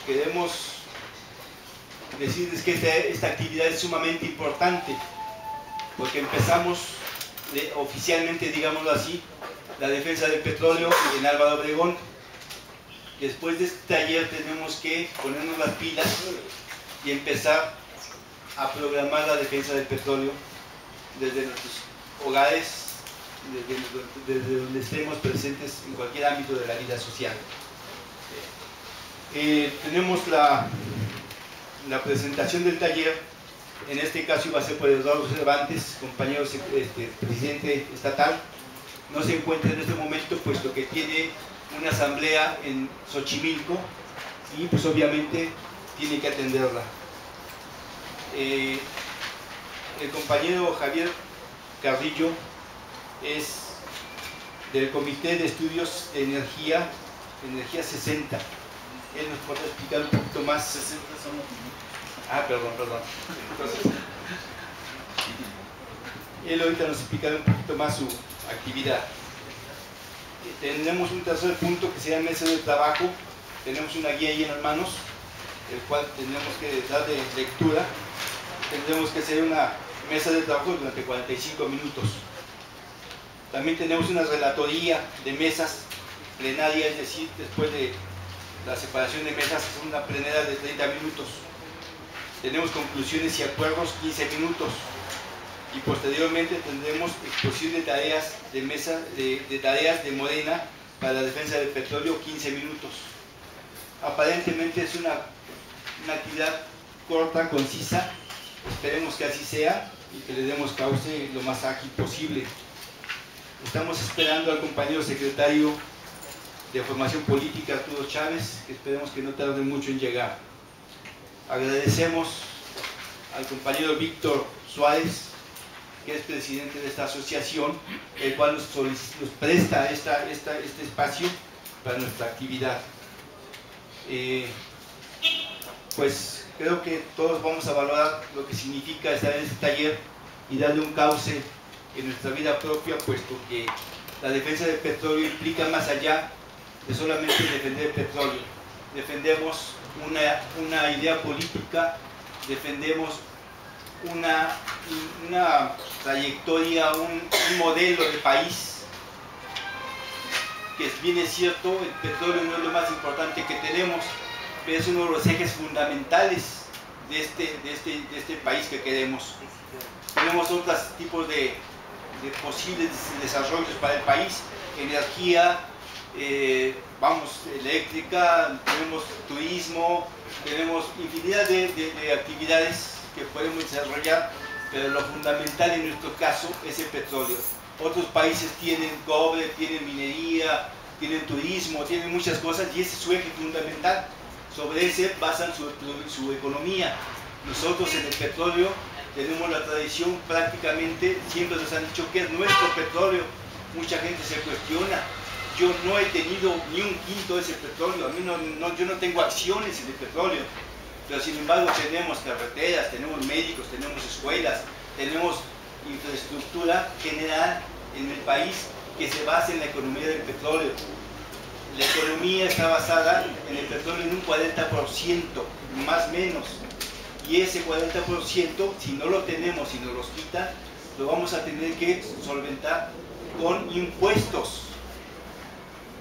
queremos decirles que esta actividad es sumamente importante, porque empezamos oficialmente, digámoslo así, la defensa del petróleo en Álvaro Obregón. Después de este taller tenemos que ponernos las pilas y empezar a programar la defensa del petróleo desde nuestros hogares, desde donde estemos presentes en cualquier ámbito de la vida social. Tenemos la presentación del taller. En este caso iba a ser por Eduardo Cervantes, compañero presidente estatal. No se encuentra en este momento puesto que tiene una asamblea en Xochimilco y pues obviamente tiene que atenderla. El compañero Javier Carrillo es del Comité de Estudios de Energía 60. Él nos podrá explicar un poquito más. 60 son los... perdón. Entonces, él ahorita nos explicará un poquito más su actividad. Tenemos un tercer punto que se llama mesa de trabajo. Tenemos una guía ahí en las manos, el cual tenemos que dar de lectura. Tendremos que hacer una mesa de trabajo durante 45 minutos. También tenemos una relatoría de mesas plenaria, es decir, después de la separación de mesas, es una plenaria de 30 minutos. Tenemos conclusiones y acuerdos 15 minutos. Y posteriormente tendremos exposición de tareas de mesa, de tareas de Morena para la defensa del petróleo, 15 minutos. Aparentemente es una actividad corta, concisa. Esperemos que así sea y que le demos cauce lo más ágil posible. Estamos esperando al compañero secretario de Formación Política, Arturo Chávez, que esperemos que no tarde mucho en llegar. Agradecemos al compañero Víctor Suárez, que es presidente de esta asociación, el cual nos presta este espacio para nuestra actividad. Pues creo que todos vamos a valorar lo que significa estar en este taller y darle un cauce en nuestra vida propia, puesto que la defensa del petróleo implica más allá de solamente defender el petróleo. Defendemos una idea política, defendemos una trayectoria, un modelo de país, que bien es cierto, el petróleo no es lo más importante que tenemos, pero es uno de los ejes fundamentales de este país que queremos. Tenemos otros tipos de posibles desarrollos para el país, energía, eléctrica, tenemos turismo, tenemos infinidad de actividades que podemos desarrollar, pero lo fundamental en nuestro caso es el petróleo. Otros países tienen cobre, tienen minería, tienen turismo, tienen muchas cosas y ese es su eje fundamental. Sobre ese basan su economía. Nosotros en el petróleo tenemos la tradición, prácticamente siempre nos han dicho que es nuestro petróleo. Mucha gente se cuestiona. Yo no he tenido ni un quinto de ese petróleo, yo no tengo acciones en el petróleo, pero sin embargo tenemos carreteras, tenemos médicos, tenemos escuelas, tenemos infraestructura general en el país que se basa en la economía del petróleo. La economía está basada en el petróleo en un 40%, más o menos, y ese 40%, si no lo tenemos y nos los quitan, lo vamos a tener que solventar con impuestos.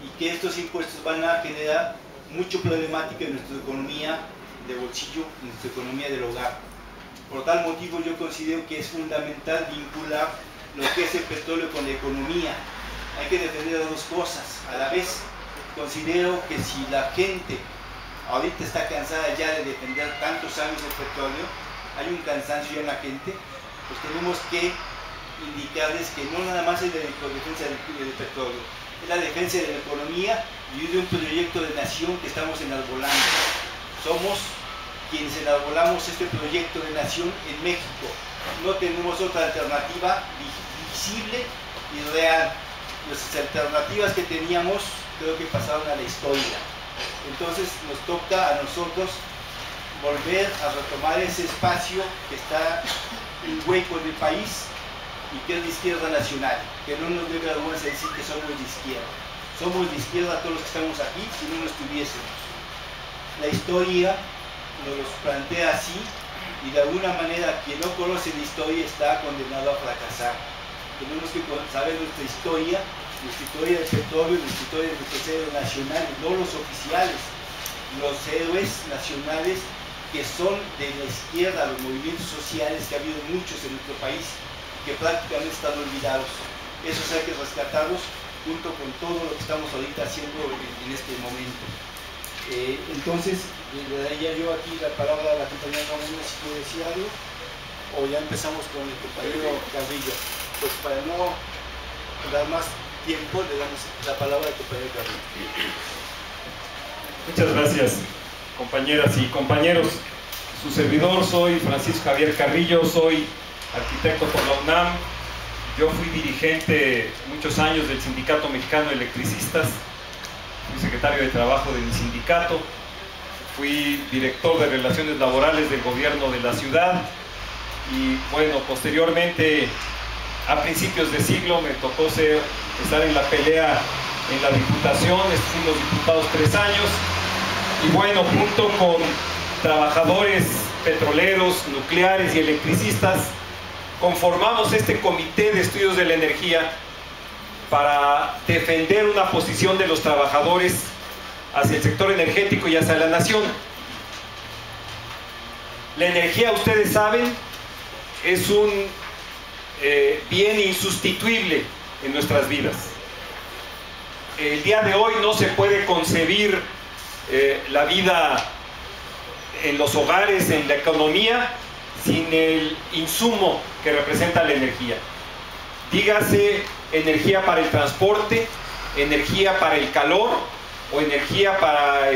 Y que estos impuestos van a generar mucha problemática en nuestra economía de bolsillo, en nuestra economía del hogar. Por tal motivo yo considero que es fundamental vincular lo que es el petróleo con la economía. Hay que defender las dos cosas a la vez. Considero que si la gente ahorita está cansada ya de defender tantos años el petróleo, hay un cansancio ya en la gente, pues tenemos que indicarles que no nada más es la defensa del petróleo, es la defensa de la economía y de un proyecto de nación que estamos enarbolando. Somos quienes enarbolamos este proyecto de nación en México. No tenemos otra alternativa visible y real. Las alternativas que teníamos creo que pasaron a la historia. Entonces nos toca a nosotros volver a retomar ese espacio que está en hueco en el país y que es de izquierda nacional, que no nos debe vergüenza decir que somos de izquierda. Somos de izquierda todos los que estamos aquí, si no lo estuviésemos. la historia nos los plantea así, y de alguna manera quien no conoce la historia está condenado a fracasar. Tenemos que saber nuestra historia del petróleo, nuestra historia de nuestros héroes nacionales, no los oficiales, los héroes nacionales que son de la izquierda, los movimientos sociales, que ha habido muchos en nuestro país, que prácticamente están olvidados. Esos hay que rescatarlos junto con todo lo que estamos ahorita haciendo en este momento. Entonces, le daría yo aquí la palabra a la compañera Ramón, si quiere decir algo, o ya empezamos con el compañero Carrillo. Pues para no dar más tiempo, le damos la palabra al compañero Carrillo. Muchas gracias, compañeras y compañeros. Su servidor, soy Francisco Javier Carrillo, soy arquitecto por la UNAM. Yo fui dirigente muchos años del Sindicato Mexicano de Electricistas, fui secretario de Trabajo de mi sindicato, fui director de Relaciones Laborales del gobierno de la ciudad y bueno, posteriormente, a principios de siglo, me tocó estar en la pelea en la Diputación, fuimos diputados 3 años y bueno, junto con trabajadores petroleros, nucleares y electricistas, conformamos este Comité de Estudios de la Energía para defender una posición de los trabajadores hacia el sector energético y hacia la nación. La energía, ustedes saben, es un bien insustituible en nuestras vidas. El día de hoy no se puede concebir la vida en los hogares, en la economía, sin el insumo que representa la energía. Dígase energía para el transporte, energía para el calor, o energía para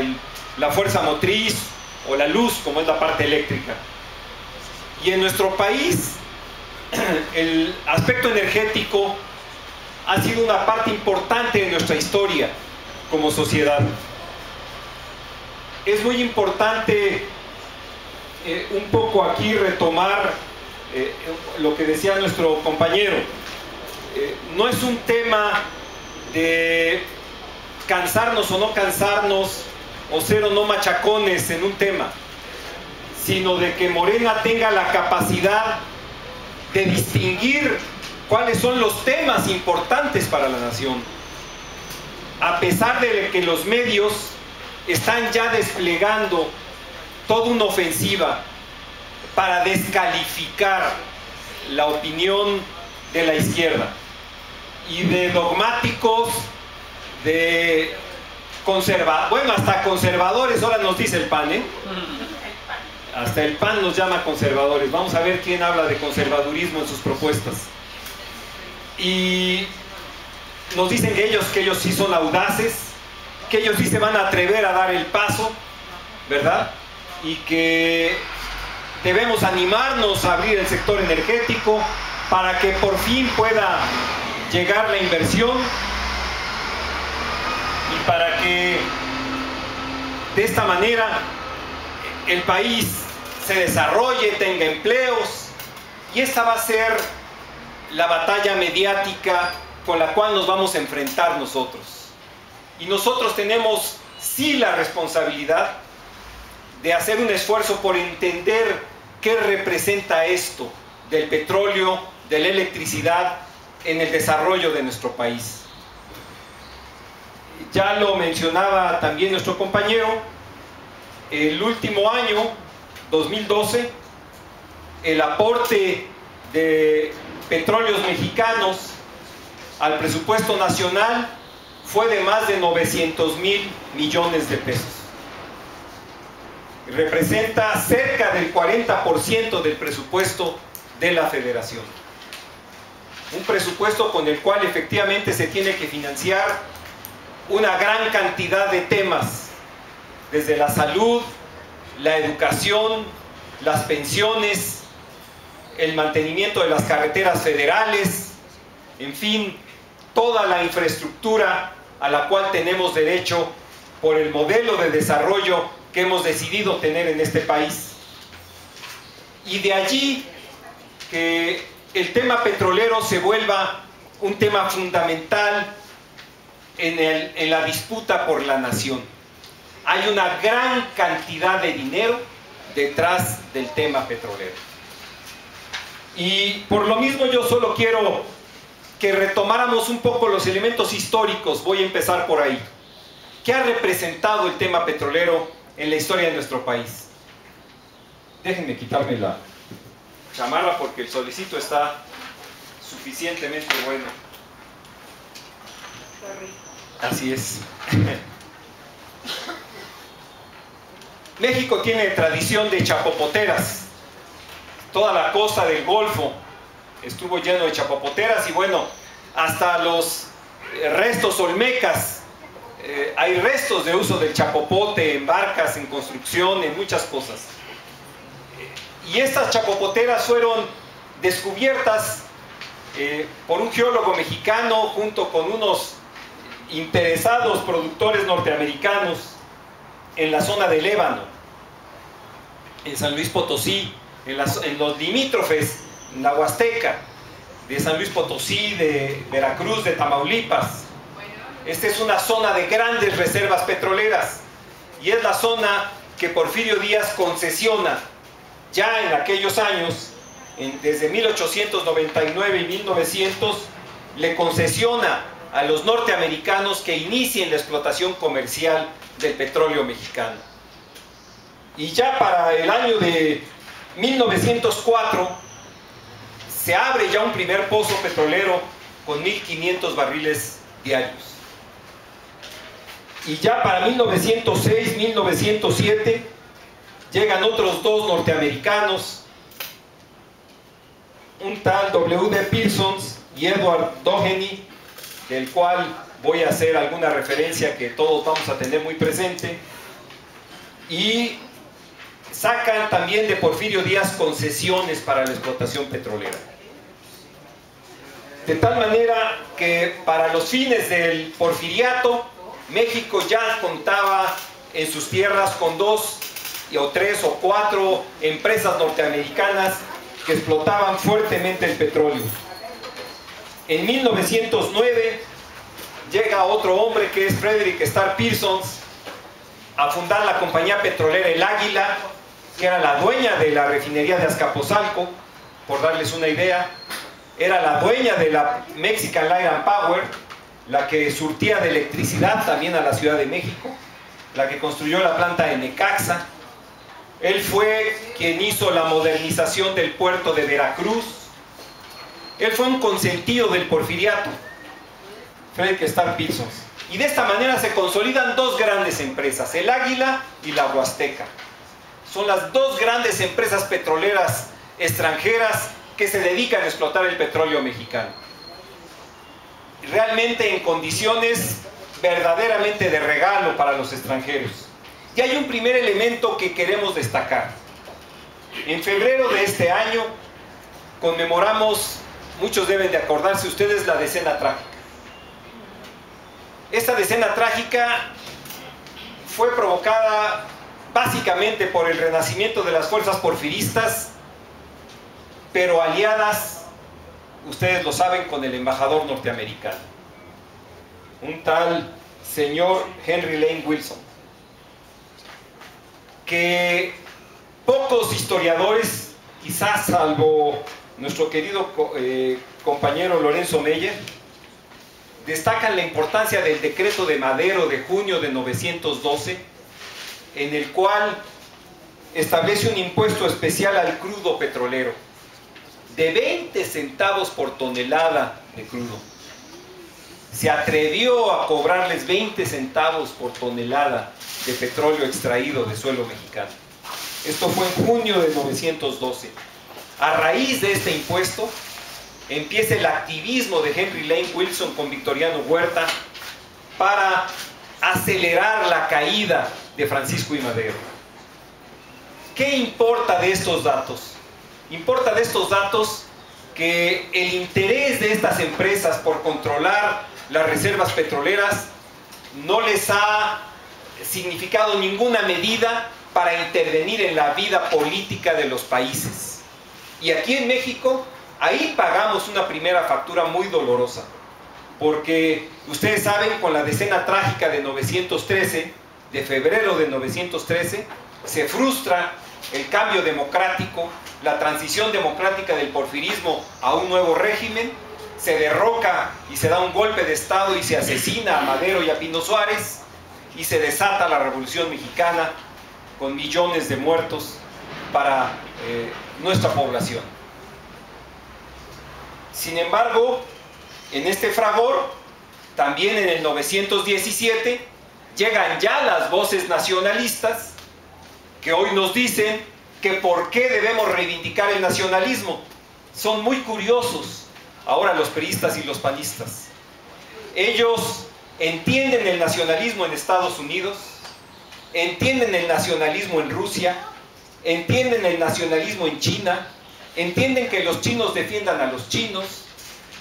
la fuerza motriz, o la luz, como es la parte eléctrica. Y en nuestro país, el aspecto energético ha sido una parte importante de nuestra historia como sociedad. Es muy importante un poco aquí retomar lo que decía nuestro compañero. No es un tema de cansarnos o no cansarnos, o ser o no machacones en un tema, sino de que Morena tenga la capacidad de distinguir cuáles son los temas importantes para la nación, a pesar de que los medios están ya desplegando toda una ofensiva para descalificar la opinión de la izquierda y de dogmáticos, de bueno, hasta conservadores, ahora nos dice el PAN, hasta el PAN nos llama conservadores. Vamos a ver quién habla de conservadurismo en sus propuestas. Y nos dicen que ellos sí son audaces, que ellos sí se van a atrever a dar el paso, ¿verdad? Y que debemos animarnos a abrir el sector energético para que por fin pueda llegar la inversión y para que de esta manera el país se desarrolle, tenga empleos, y esta va a ser la batalla mediática con la cual nos vamos a enfrentar nosotros. Y nosotros tenemos sí la responsabilidad de hacer un esfuerzo por entender qué representa esto del petróleo, de la electricidad en el desarrollo de nuestro país. Ya lo mencionaba también nuestro compañero, el último año, 2012, el aporte de Petróleos Mexicanos al presupuesto nacional fue de más de 900,000 millones de pesos. Representa cerca del 40% del presupuesto de la Federación. Un presupuesto con el cual efectivamente se tiene que financiar una gran cantidad de temas, desde la salud, la educación, las pensiones, el mantenimiento de las carreteras federales, en fin, toda la infraestructura a la cual tenemos derecho por el modelo de desarrollo que hemos decidido tener en este país. Y de allí que el tema petrolero se vuelva un tema fundamental en la disputa por la nación. hay una gran cantidad de dinero detrás del tema petrolero. Y por lo mismo yo solo quiero que retomáramos un poco los elementos históricos. Voy a empezar por ahí. ¿Qué ha representado el tema petrolero en la historia de nuestro país? Déjenme quitarme la chamarra porque el solecito está suficientemente bueno. Así es. México tiene tradición de chapopoteras. Toda la costa del Golfo estuvo lleno de chapopoteras y bueno, hasta los restos olmecas, hay restos de uso del chapopote en barcas, en construcción, en muchas cosas. Y estas chapopoteras fueron descubiertas por un geólogo mexicano junto con unos interesados productores norteamericanos en la zona del Ébano, en San Luis Potosí, en los limítrofes, en la Huasteca, de San Luis Potosí, de Veracruz, de Tamaulipas. Esta es una zona de grandes reservas petroleras y es la zona que Porfirio Díaz concesiona ya en aquellos años, desde 1899 y 1900, le concesiona a los norteamericanos que inicien la explotación comercial del petróleo mexicano. Y ya para el año de 1904 se abre ya un primer pozo petrolero con 1.500 barriles diarios. Y ya para 1906, 1907 llegan otros dos norteamericanos, un tal W.D. Pearson y Edward Doheny, del cual voy a hacer alguna referencia que todos vamos a tener muy presente, y sacan también de Porfirio Díaz concesiones para la explotación petrolera. De tal manera que para los fines del porfiriato, México ya contaba en sus tierras con 2 o 3 o 4 empresas norteamericanas que explotaban fuertemente el petróleo. En 1909 llega otro hombre que es Frederick Starr Pearson a fundar la compañía petrolera El Águila, que era la dueña de la refinería de Azcapotzalco, por darles una idea. Era la dueña de la Mexican Light and Power, la que surtía de electricidad también a la Ciudad de México, la que construyó la planta de Necaxa. Él fue quien hizo la modernización del puerto de Veracruz. Él fue un consentido del porfiriato, Frederick Starr Pearson. Y de esta manera se consolidan dos grandes empresas, El Águila y la Huasteca. Son las dos grandes empresas petroleras extranjeras que se dedican a explotar el petróleo mexicano. Realmente en condiciones verdaderamente de regalo para los extranjeros. Y hay un primer elemento que queremos destacar. En febrero de este año conmemoramos, muchos deben de acordarse ustedes, la decena trágica. Esta decena trágica fue provocada básicamente por el renacimiento de las fuerzas porfiristas, pero aliadas, ustedes lo saben, con el embajador norteamericano, un tal señor Henry Lane Wilson, que pocos historiadores, quizás salvo nuestro querido compañero Lorenzo Meyer, destacan la importancia del decreto de Madero de junio de 912, en el cual establece un impuesto especial al crudo petrolero de 20 centavos por tonelada de crudo. Se atrevió a cobrarles 20 centavos por tonelada de petróleo extraído de suelo mexicano. Esto fue en junio de 912. A raíz de este impuesto empieza el activismo de Henry Lane Wilson con Victoriano Huerta para acelerar la caída de Francisco I. Madero. ¿Qué importa de estos datos? Importa de estos datos que el interés de estas empresas por controlar las reservas petroleras no les ha significado ninguna medida para intervenir en la vida política de los países. Y aquí en México, ahí pagamos una primera factura muy dolorosa, porque ustedes saben, con la decena trágica de 913 de febrero de 1913, se frustra el cambio democrático, la transición democrática del porfirismo a un nuevo régimen, se derroca y se da un golpe de Estado y se asesina a Madero y a Pino Suárez, y se desata la Revolución Mexicana con millones de muertos para nuestra población. Sin embargo, en este fragor, también en el 917, llegan ya las voces nacionalistas que hoy nos dicen que por qué debemos reivindicar el nacionalismo. Son muy curiosos ahora los priistas y los panistas. Ellos entienden el nacionalismo en Estados Unidos, entienden el nacionalismo en Rusia, entienden el nacionalismo en China, entienden que los chinos defiendan a los chinos,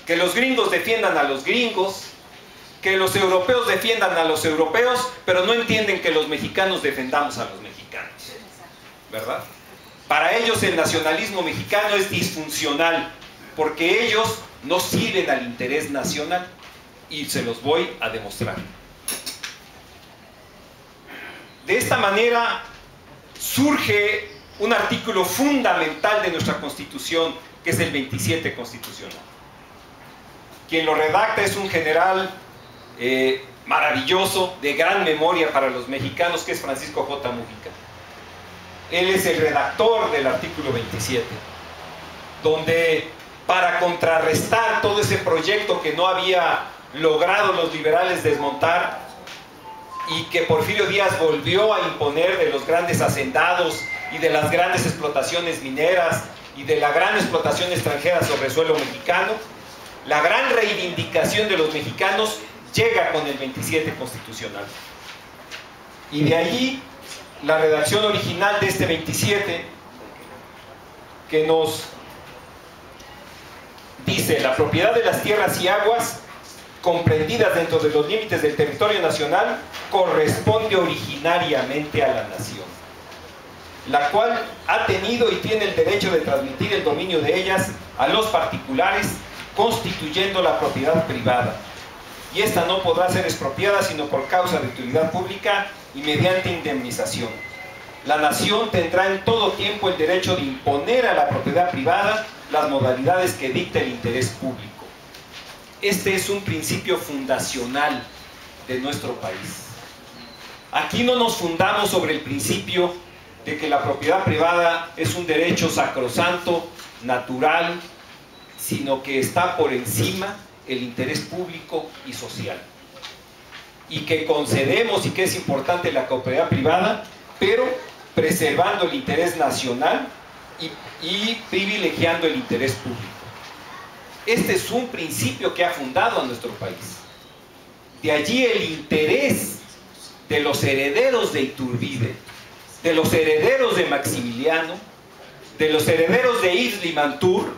que los gringos defiendan a los gringos, que los europeos defiendan a los europeos, pero no entienden que los mexicanos defendamos a los mexicanos, ¿verdad? Para ellos el nacionalismo mexicano es disfuncional, porque ellos no sirven al interés nacional, y se los voy a demostrar. De esta manera surge un artículo fundamental de nuestra Constitución, que es el 27 constitucional. Quien lo redacta es un general maravilloso, de gran memoria para los mexicanos, que es Francisco J. Múgica. Él es el redactor del artículo 27, donde para contrarrestar todo ese proyecto que no había logrado los liberales desmontar y que Porfirio Díaz volvió a imponer, de los grandes hacendados y de las grandes explotaciones mineras y de la gran explotación extranjera sobre suelo mexicano, la gran reivindicación de los mexicanos llega con el 27 constitucional. Y de allí la redacción original de este 27, que nos dice: la propiedad de las tierras y aguas comprendidas dentro de los límites del territorio nacional corresponde originariamente a la nación, la cual ha tenido y tiene el derecho de transmitir el dominio de ellas a los particulares, constituyendo la propiedad privada, y esta no podrá ser expropiada sino por causa de utilidad pública y mediante indemnización. La nación tendrá en todo tiempo el derecho de imponer a la propiedad privada las modalidades que dicte el interés público. Este es un principio fundacional de nuestro país. Aquí no nos fundamos sobre el principio de que la propiedad privada es un derecho sacrosanto, natural, sino que está por encima el interés público y social. Y que concedemos, y que es importante la propiedad privada, pero preservando el interés nacional y privilegiando el interés público. Este es un principio que ha fundado a nuestro país. De allí el interés de los herederos de Iturbide, de los herederos de Maximiliano, de los herederos de Yves Limantour,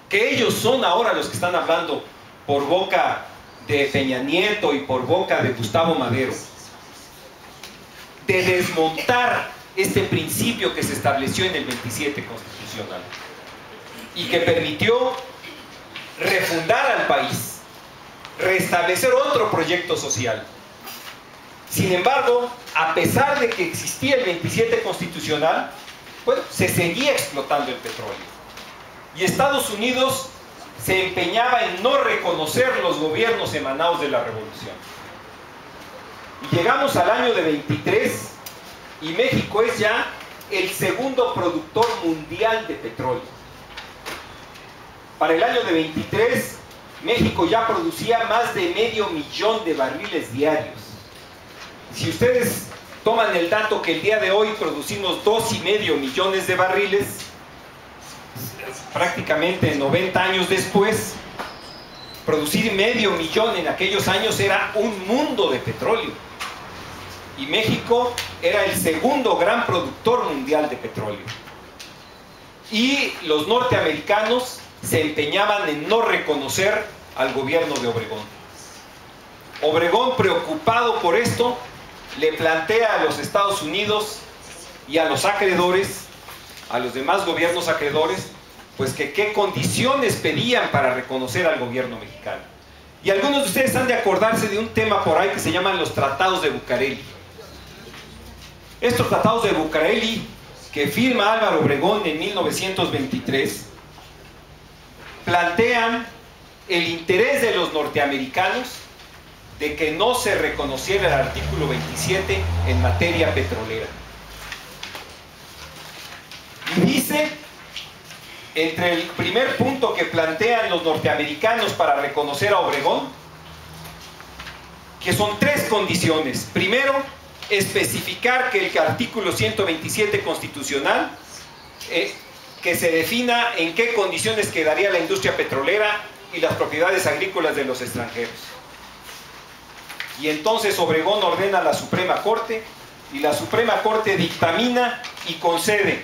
que ellos son ahora los que están hablando por boca de Peña Nieto y por boca de Gustavo Madero, de desmontar este principio que se estableció en el 27 constitucional y que permitió refundar al país, restablecer otro proyecto social. Sin embargo, a pesar de que existía el 27 constitucional, bueno, se seguía explotando el petróleo. Y Estados Unidos se empeñaba en no reconocer los gobiernos emanados de la revolución. Y llegamos al año de 23 y México es ya el segundo productor mundial de petróleo. Para el año de 23, México ya producía más de 500,000 de barriles diarios. Si ustedes toman el dato que el día de hoy producimos 2,5 millones de barriles, prácticamente 90 años después, producir 500,000 en aquellos años era un mundo de petróleo. Y México era el segundo gran productor mundial de petróleo. Y los norteamericanos se empeñaban en no reconocer al gobierno de Obregón. Obregón, preocupado por esto, le plantea a los Estados Unidos y a los acreedores, a los demás gobiernos acreedores, pues que qué condiciones pedían para reconocer al gobierno mexicano. Y algunos de ustedes han de acordarse de un tema por ahí que se llaman los tratados de Bucareli. Estos tratados de Bucareli, que firma Álvaro Obregón en 1923, plantean el interés de los norteamericanos de que no se reconociera el artículo 27 en materia petrolera. Y dice, entre el primer punto que plantean los norteamericanos para reconocer a Obregón, que son 3 condiciones. Primero, especificar que el artículo 127 constitucional, que se defina en qué condiciones quedaría la industria petrolera y las propiedades agrícolas de los extranjeros. Y entonces Obregón ordena a la Suprema Corte, y la Suprema Corte dictamina y concede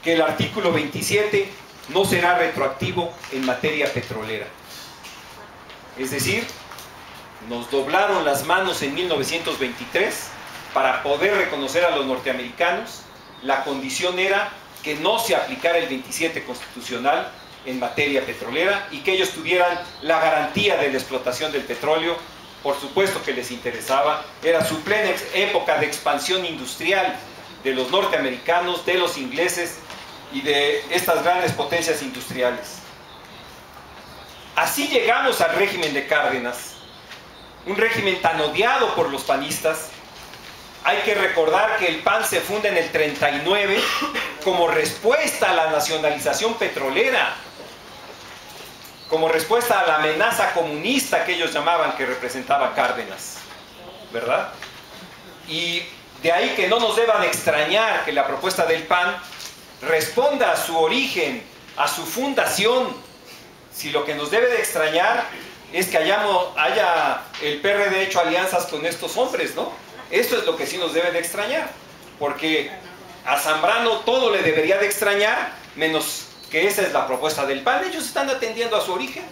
que el artículo 27 no será retroactivo en materia petrolera. Es decir, nos doblaron las manos en 1923 para poder reconocer a los norteamericanos. La condición era que no se aplicara el 27 constitucional en materia petrolera y que ellos tuvieran la garantía de la explotación del petróleo. Por supuesto que les interesaba, era su plena época de expansión industrial de los norteamericanos, de los ingleses y de estas grandes potencias industriales. Así llegamos al régimen de Cárdenas, un régimen tan odiado por los panistas. Hay que recordar que el PAN se funda en el 39 como respuesta a la nacionalización petrolera, como respuesta a la amenaza comunista que ellos llamaban, que representaba Cárdenas, ¿verdad? Y de ahí que no nos deban extrañar que la propuesta del PAN responda a su origen, a su fundación. Si lo que nos debe de extrañar es que haya el PRD hecho alianzas con estos hombres, ¿no? Esto es lo que sí nos debe de extrañar, porque a Zambrano todo le debería de extrañar, menos que esa es la propuesta del PAN. Ellos están atendiendo a su origen,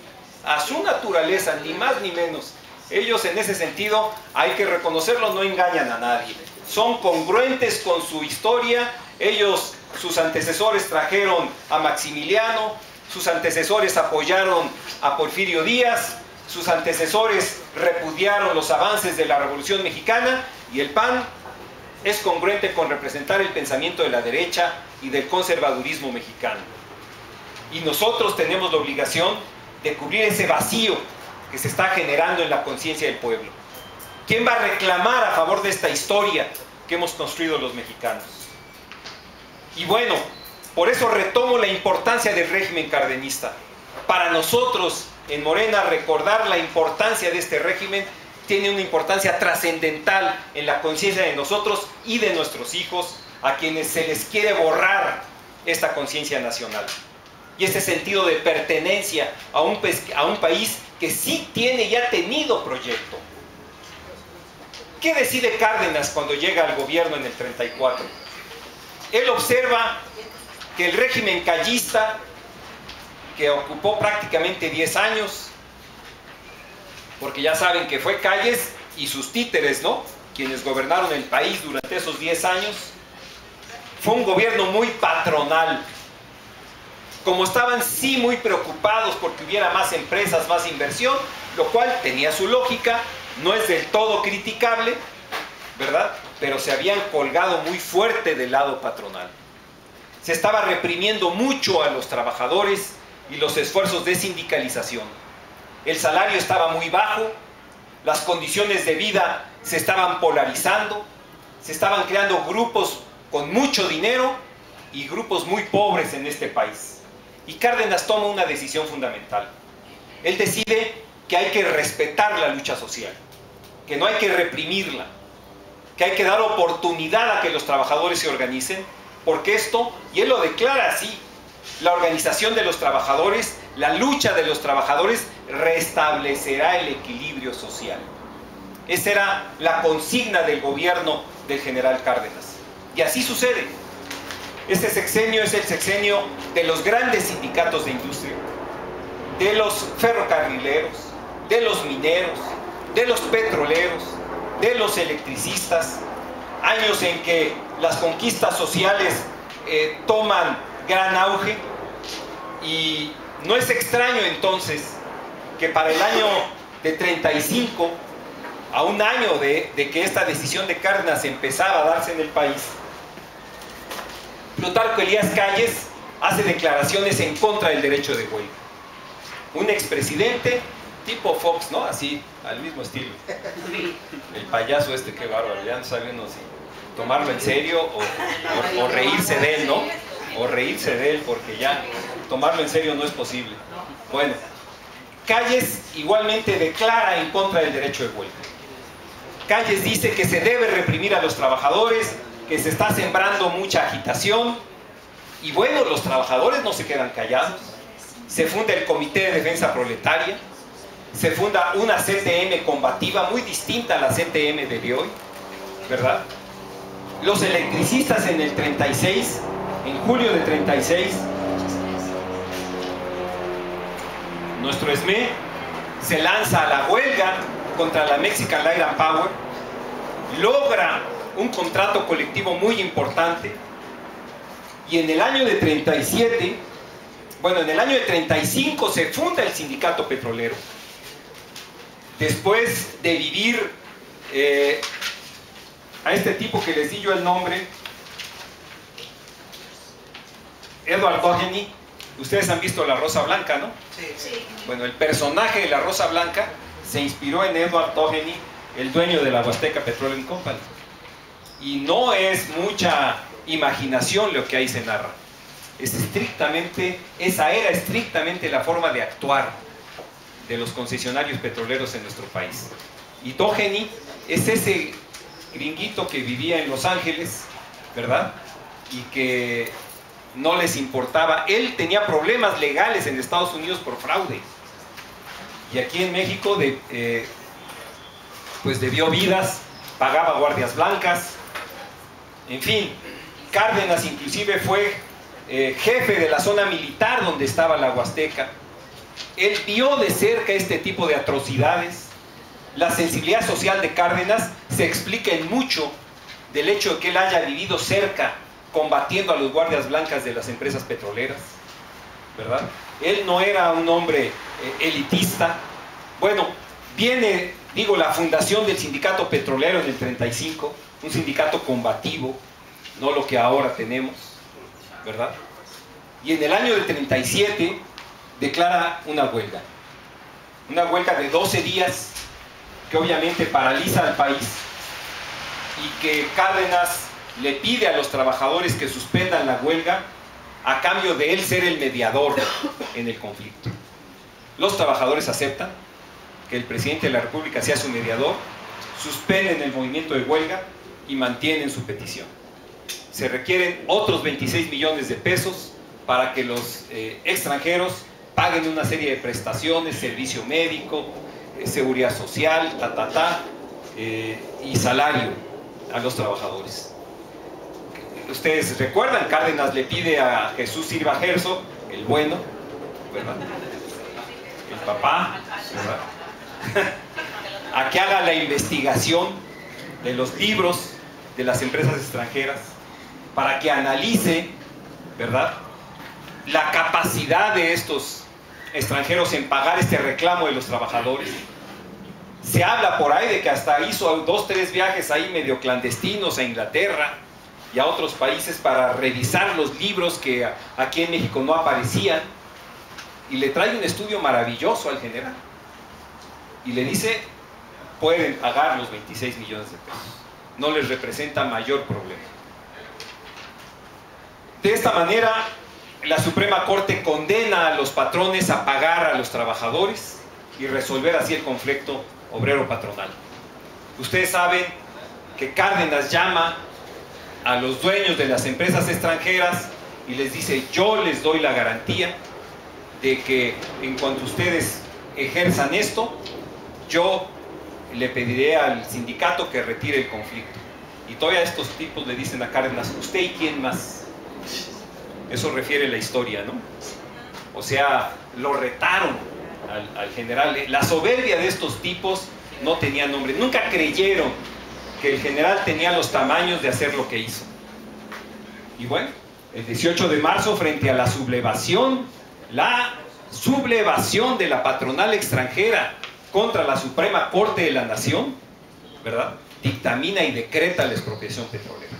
a su naturaleza, ni más ni menos. Ellos en ese sentido, hay que reconocerlo, no engañan a nadie. Son congruentes con su historia. Ellos, sus antecesores trajeron a Maximiliano, sus antecesores apoyaron a Porfirio Díaz, sus antecesores repudiaron los avances de la Revolución Mexicana, y el PAN es congruente con representar el pensamiento de la derecha y del conservadurismo mexicano. Y nosotros tenemos la obligación de cubrir ese vacío que se está generando en la conciencia del pueblo. ¿Quién va a reclamar a favor de esta historia que hemos construido los mexicanos? Y bueno, por eso retomo la importancia del régimen cardenista. Para nosotros, en Morena, recordar la importancia de este régimen tiene una importancia trascendental en la conciencia de nosotros y de nuestros hijos, a quienes se les quiere borrar esta conciencia nacional y este sentido de pertenencia a un país que sí tiene y ha tenido proyecto. ¿Qué decide Cárdenas cuando llega al gobierno en el 34? Él observa que el régimen callista, que ocupó prácticamente 10 años, porque ya saben que fue Calles y sus títeres, ¿no?, quienes gobernaron el país durante esos 10 años, fue un gobierno muy patronal. Como estaban sí muy preocupados porque hubiera más empresas, más inversión, lo cual tenía su lógica, no es del todo criticable, ¿verdad?, pero se habían colgado muy fuerte del lado patronal. Se estaba reprimiendo mucho a los trabajadores y los esfuerzos de sindicalización. El salario estaba muy bajo, las condiciones de vida se estaban polarizando, se estaban creando grupos con mucho dinero y grupos muy pobres en este país. Y Cárdenas toma una decisión fundamental. Él decide que hay que respetar la lucha social, que no hay que reprimirla, que hay que dar oportunidad a que los trabajadores se organicen, porque esto, y él lo declara así, la organización de los trabajadores, la lucha de los trabajadores restablecerá el equilibrio social. Esa era la consigna del gobierno del general Cárdenas. Y así sucede. Este sexenio es el sexenio de los grandes sindicatos de industria, de los ferrocarrileros, de los mineros, de los petroleros, de los electricistas. Años en que las conquistas sociales toman gran auge, y no es extraño entonces que para el año de 35 a un año de que esta decisión de Cárdenas empezaba a darse en el país, Plutarco Elías Calles hace declaraciones en contra del derecho de huelga. Un expresidente tipo Fox, ¿no? Así, al mismo estilo. El payaso este, qué bárbaro, ya no sabe uno si tomarlo en serio o reírse de él, ¿no? O reírse de él, porque ya tomarlo en serio no es posible. Bueno, Calles igualmente declara en contra del derecho de huelga. Calles dice que se debe reprimir a los trabajadores, que se está sembrando mucha agitación, y bueno, los trabajadores no se quedan callados. Se funda el Comité de Defensa Proletaria, se funda una CTM combativa muy distinta a la CTM de hoy, ¿verdad? Los electricistas en el 36, en julio de 36, nuestro SME se lanza a la huelga contra la Mexican Light and Power, logra un contrato colectivo muy importante, y en el año de 37, bueno, en el año de 35 se funda el sindicato petrolero. Después de vivir a este tipo que les di yo el nombre, Edward Doheny. Ustedes han visto La Rosa Blanca, ¿no? Sí. Bueno, el personaje de La Rosa Blanca se inspiró en Edward Doheny, el dueño de la Huasteca Petroleum Company. Y no es mucha imaginación lo que ahí se narra. Es estrictamente, esa era estrictamente la forma de actuar de los concesionarios petroleros en nuestro país. Y Doheny es ese gringuito que vivía en Los Ángeles, ¿verdad? Y que no les importaba. Él tenía problemas legales en Estados Unidos por fraude. Y aquí en México pues debió vidas, pagaba guardias blancas. En fin, Cárdenas inclusive fue jefe de la zona militar donde estaba la Huasteca. Él vio de cerca este tipo de atrocidades. La sensibilidad social de Cárdenas se explica en mucho del hecho de que él haya vivido cerca combatiendo a los guardias blancas de las empresas petroleras, ¿verdad? Él no era un hombre elitista. Bueno, viene, digo, la fundación del sindicato petrolero en el 35, un sindicato combativo, no lo que ahora tenemos, ¿verdad? Y en el año del 37 declara una huelga de 12 días que obviamente paraliza al país, y que Cárdenas le pide a los trabajadores que suspendan la huelga a cambio de él ser el mediador en el conflicto. Los trabajadores aceptan que el presidente de la República sea su mediador, suspenden el movimiento de huelga y mantienen su petición. Se requieren otros 26 millones de pesos para que los extranjeros paguen una serie de prestaciones, servicio médico, seguridad social, y salario a los trabajadores. Ustedes recuerdan, Cárdenas le pide a Jesús Silva Herzog, el bueno, ¿verdad? El papá, ¿verdad? A que haga la investigación de los libros de las empresas extranjeras, para que analice, ¿verdad?, la capacidad de estos extranjeros en pagar este reclamo de los trabajadores. Se habla por ahí de que hasta hizo 2 o 3 viajes ahí medio clandestinos a Inglaterra y a otros países para revisar los libros que aquí en México no aparecían, y le trae un estudio maravilloso al general y le dice: pueden pagar los 26 millones de pesos, no les representa mayor problema. De esta manera, la Suprema Corte condena a los patrones a pagar a los trabajadores y resolver así el conflicto obrero-patronal. Ustedes saben que Cárdenas llama a los dueños de las empresas extranjeras y les dice: yo les doy la garantía de que en cuanto ustedes ejerzan esto, yo le pediré al sindicato que retire el conflicto. Y todavía estos tipos le dicen a Cárdenas: ¿usted y quién más? Eso refiere la historia, ¿no? O sea, lo retaron al general. La soberbia de estos tipos no tenía nombre. Nunca creyeron que el general tenía los tamaños de hacer lo que hizo. Y bueno, el 18 de marzo, frente a la sublevación de la patronal extranjera contra la Suprema Corte de la Nación, ¿verdad?, dictamina y decreta la expropiación petrolera.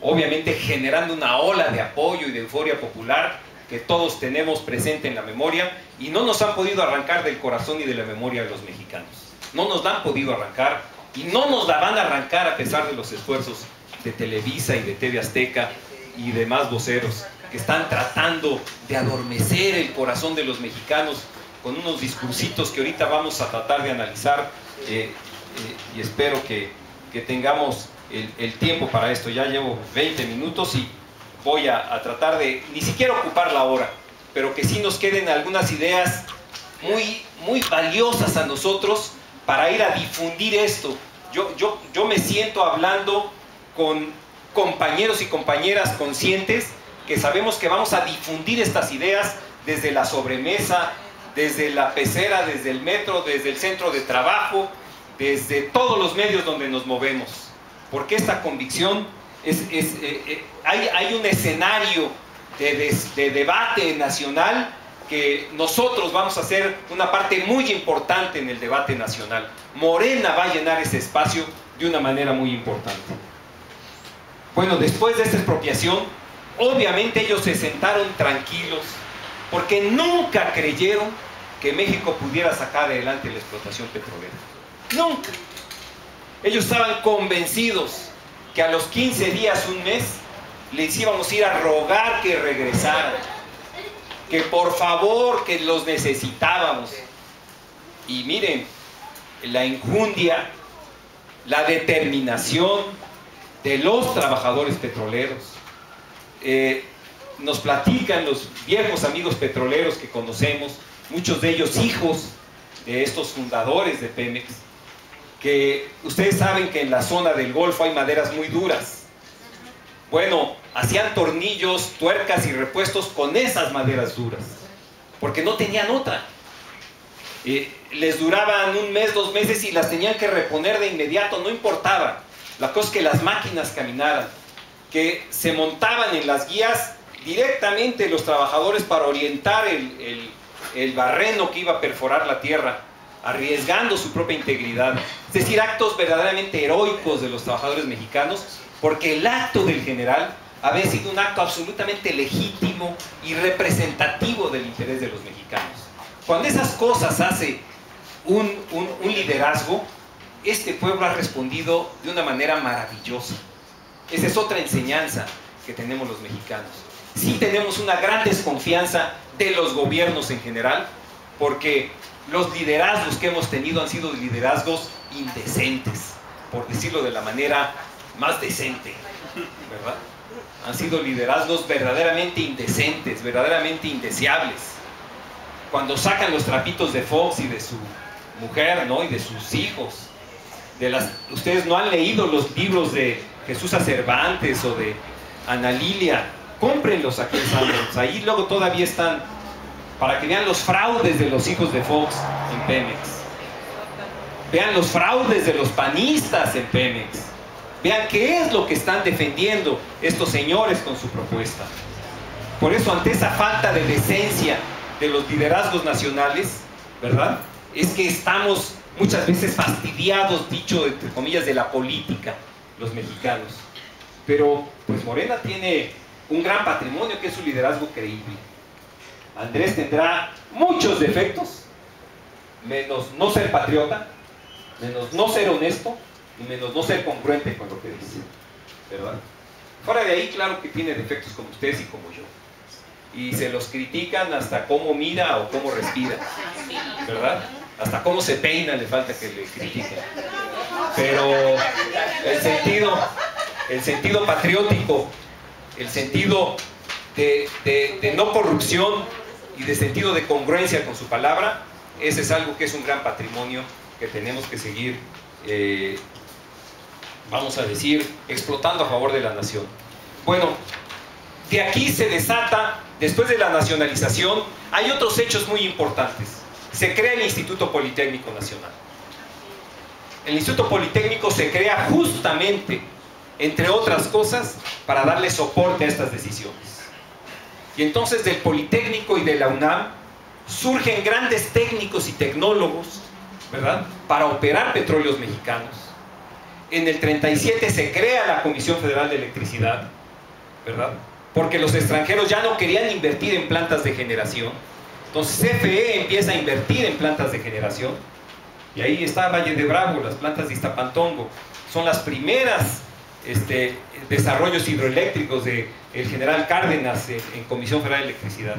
Obviamente generando una ola de apoyo y de euforia popular que todos tenemos presente en la memoria y no nos han podido arrancar del corazón y de la memoria de los mexicanos. No nos la han podido arrancar y no nos la van a arrancar a pesar de los esfuerzos de Televisa y de TV Azteca y demás voceros que están tratando de adormecer el corazón de los mexicanos con unos discursitos que ahorita vamos a tratar de analizar y espero que tengamos el tiempo para esto. Ya llevo 20 minutos y voy a tratar de ni siquiera ocupar la hora, pero que sí nos queden algunas ideas muy valiosas a nosotros para ir a difundir esto. Yo me siento hablando con compañeros y compañeras conscientes que sabemos que vamos a difundir estas ideas desde la sobremesa, desde la pecera, desde el metro, desde el centro de trabajo, desde todos los medios donde nos movemos, porque esta convicción hay un escenario de debate nacional que nosotros vamos a hacer una parte muy importante en el debate nacional. Morena va a llenar ese espacio de una manera muy importante. Bueno, después de esta expropiación, obviamente ellos se sentaron tranquilos porque nunca creyeron que México pudiera sacar adelante la explotación petrolera. Nunca. Ellos estaban convencidos que a los 15 días, un mes, les íbamos a ir a rogar que regresaran, que por favor, que los necesitábamos. Y miren, la enjundia, la determinación de los trabajadores petroleros. Nos platican los viejos amigos petroleros que conocemos, muchos de ellos hijos de estos fundadores de Pemex, que ustedes saben que en la zona del Golfo hay maderas muy duras. Bueno, hacían tornillos, tuercas y repuestos con esas maderas duras, porque no tenían otra. Les duraban un mes, 2 meses y las tenían que reponer de inmediato, no importaba. La cosa es que las máquinas caminaran, que se montaban en las guías directamente los trabajadores para orientar el barreno que iba a perforar la tierra, arriesgando su propia integridad. Es decir, actos verdaderamente heroicos de los trabajadores mexicanos, porque el acto del general había sido un acto absolutamente legítimo y representativo del interés de los mexicanos. Cuando esas cosas hace un liderazgo, este pueblo ha respondido de una manera maravillosa. Esa es otra enseñanza que tenemos los mexicanos. Sí tenemos una gran desconfianza de los gobiernos en general, porque los liderazgos que hemos tenido han sido liderazgos indecentes, por decirlo de la manera más decente, ¿verdad? Han sido liderazgos verdaderamente indecentes, verdaderamente indeseables. Cuando sacan los trapitos de Fox y de su mujer, ¿no?, y de sus hijos, ustedes no han leído los libros de Jesús Cervantes o de Ana Lilia, cómprenlos aquí en Sanborns, ahí luego todavía están, para que vean los fraudes de los hijos de Fox en Pemex, vean los fraudes de los panistas en Pemex, vean qué es lo que están defendiendo estos señores con su propuesta. Por eso, ante esa falta de decencia de los liderazgos nacionales, ¿verdad?, es que estamos muchas veces fastidiados, dicho entre comillas, de la política, los mexicanos. Pero pues Morena tiene un gran patrimonio que es su liderazgo creíble. Andrés tendrá muchos defectos, menos no ser patriota, menos no ser honesto y menos no ser congruente con lo que dice, ¿verdad? Fuera de ahí, claro que tiene defectos como ustedes y como yo, y se los critican hasta cómo mira o cómo respira, ¿verdad? Hasta cómo se peina le falta que le critiquen. Pero el sentido patriótico, el sentido de no corrupción y de sentido de congruencia con su palabra, ese es algo que es un gran patrimonio que tenemos que seguir, vamos a decir, explotando a favor de la nación. Bueno, de aquí se desata, después de la nacionalización, hay otros hechos muy importantes. Se crea el Instituto Politécnico Nacional. El Instituto Politécnico se crea justamente, entre otras cosas, para darle soporte a estas decisiones. Y entonces del Politécnico y de la UNAM surgen grandes técnicos y tecnólogos, ¿verdad?, para operar petróleos mexicanos. En el 37 se crea la Comisión Federal de Electricidad, ¿verdad? Porque los extranjeros ya no querían invertir en plantas de generación. Entonces CFE empieza a invertir en plantas de generación. Y ahí está Valle de Bravo, las plantas de Iztapantongo. Son las primeras desarrollos hidroeléctricos del general Cárdenas en Comisión Federal de Electricidad.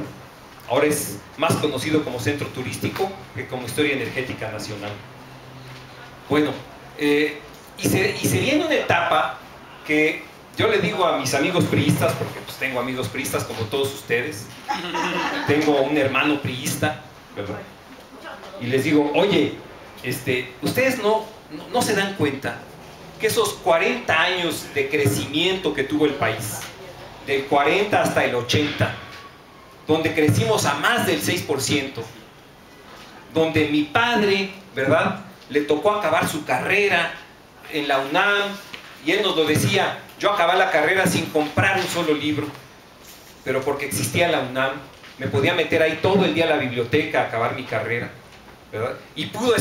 Ahora es más conocido como centro turístico que como historia energética nacional. Bueno, y se viene una etapa que yo le digo a mis amigos priistas, porque pues tengo amigos priistas como todos ustedes, tengo un hermano priista, ¿verdad? Y les digo, oye, ustedes no se dan cuenta que esos 40 años de crecimiento que tuvo el país, del 40 hasta el 80, donde crecimos a más del 6%, donde mi padre, ¿verdad?, le tocó acabar su carrera en la UNAM, y él nos lo decía, yo acabé la carrera sin comprar un solo libro, pero porque existía la UNAM, me podía meter ahí todo el día a la biblioteca a acabar mi carrera, ¿verdad? Y pudo